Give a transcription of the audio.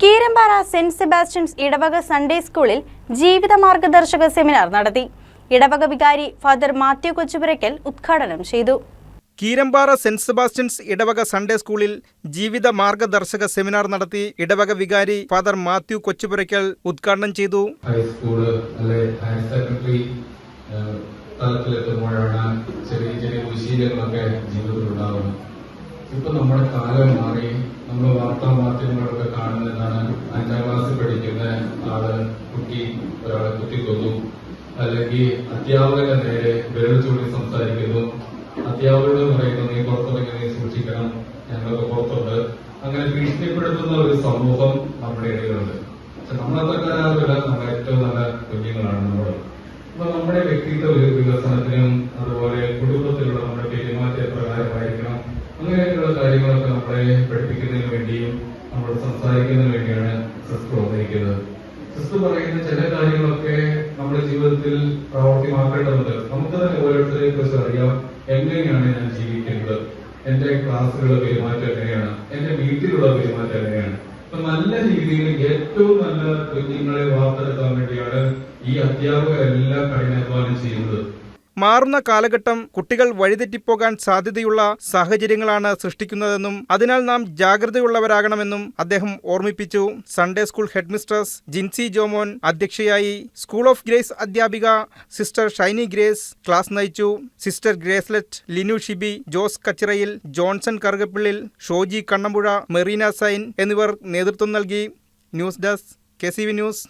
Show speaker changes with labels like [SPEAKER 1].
[SPEAKER 1] Keerampara saint Sebastian's ഇടവക Sunday സ്കൂളിൽ ജീവിത മാർഗദർശക സെമിനാർ നടത്തി. ഇടവക വികാരി ഫാദർ മാത്യു കൊച്ചുപുരയ്ക്കൽ ഉദ്ഘാടനം ചെയ്തു.
[SPEAKER 2] കീരമ്പാറ സെന്റ് സെബാസ്റ്റ്യൻസ് ഇടവക സൺഡേ സ്കൂളിൽ ജീവിത മാർഗദർശക സെമിനാർ നടത്തി. ഇടവക വികാരി ഫാദർ മാത്യു കൊച്ചുപുരയ്ക്കൽ ഉദ്ഘാടനം ചെയ്തു.
[SPEAKER 3] തലത്തിലെത്തുമ്പോഴാണ് ചെറിയ ചെറിയ വിശീലങ്ങളൊക്കെ ജീവിതത്തിലുണ്ടാകുന്നത്. ഇപ്പൊ നമ്മുടെ കാലം മാറി. നമ്മൾ വാർത്താമാധ്യമങ്ങളൊക്കെ കാണുന്നതാണ്, 5ാം ക്ലാസ്സിൽ പഠിക്കുന്ന ഒരാളെ കുത്തിക്കൊന്നു, അല്ലെങ്കിൽ അധ്യാപകന്റെ നേരെ വിരൽ ചൂണ്ടി സംസാരിക്കുന്നു, അധ്യാപകരോട് പറയുന്നു നീ പുറത്തിറങ്ങി നീ സൂക്ഷിക്കണം, ഞങ്ങളൊക്കെ പുറത്തുണ്ട്. അങ്ങനെ ഭീഷണിപ്പെടുത്തുന്ന ഒരു സമൂഹം നമ്മുടെ ഇടയിലുണ്ട്. പക്ഷെ നമ്മളത്രക്കാരാവില്ല, നമ്മുടെ ഏറ്റവും നല്ല കുഞ്ഞുങ്ങളാണ് നമ്മൾ. അപ്പൊ നമ്മുടെ വ്യക്തിത്വ വികസനത്തിനും അതുപോലെ കുടുംബത്തിലുള്ള നമ്മുടെ പെരുമാറ്റ പ്രകാരമായിരിക്കണം, അങ്ങനെയൊക്കെയുള്ള കാര്യങ്ങളൊക്കെ നമ്മളെ പഠിപ്പിക്കുന്നതിന് വേണ്ടിയും നമ്മൾ സംസാരിക്കുന്നതിന് വേണ്ടിയാണ് സിസ്റ്റർ വന്നിരിക്കുന്നത്. സിസ്റ്റർ പറയുന്ന ചില കാര്യങ്ങളൊക്കെ നമ്മുടെ ജീവിതത്തിൽ പ്രാവർത്തികമാക്കേണ്ടതുണ്ട്. നമുക്ക് തന്നെ ഓരോരുത്തരെയും കുറിച്ച് അറിയാം, എങ്ങനെയാണ് ഞാൻ ജീവിക്കേണ്ടത്, എന്റെ ക്ലാസ്സുകളുടെ പെരുമാറ്റം എങ്ങനെയാണ്, എന്റെ വീട്ടിലുള്ള പെരുമാറ്റം എങ്ങനെയാണ്. അപ്പൊ നല്ല രീതിയിൽ ഏറ്റവും നല്ല കുഞ്ഞുങ്ങളെ വാർത്തെടുക്കാൻ വേണ്ടിയാണ് ഈ അധ്യാപകരെല്ലാം കഠിനാധ്വാനം ചെയ്യുന്നത്.
[SPEAKER 2] മാറുന്ന കാലഘട്ടം കുട്ടികൾ വഴിതെറ്റിപ്പോകാൻ സാധ്യതയുള്ള സാഹചര്യങ്ങളാണ് സൃഷ്ടിക്കുന്നതെന്നും അതിനാൽ നാം ജാഗ്രതയുള്ളവരാകണമെന്നും അദ്ദേഹം ഓർമ്മിപ്പിച്ചു. Sunday school headmistress Jincy Jomon അധ്യക്ഷയായി. സ്കൂൾ ഓഫ് ഗ്രേസ് അധ്യാപിക സിസ്റ്റർ ഷൈനി ഗ്രേസ് ക്ലാസ് നയിച്ചു. സിസ്റ്റർ ഗ്രേസ്ലെറ്റ്, ലിനു ഷിബി, ജോസ് കച്ചിറയിൽ, ജോൺസൺ കറുകപ്പിള്ളിൽ, ഷോജി കണ്ണമ്പുഴ, മെറീന സൈൻ എന്നിവർ നേതൃത്വം നൽകി. News desk KCV news.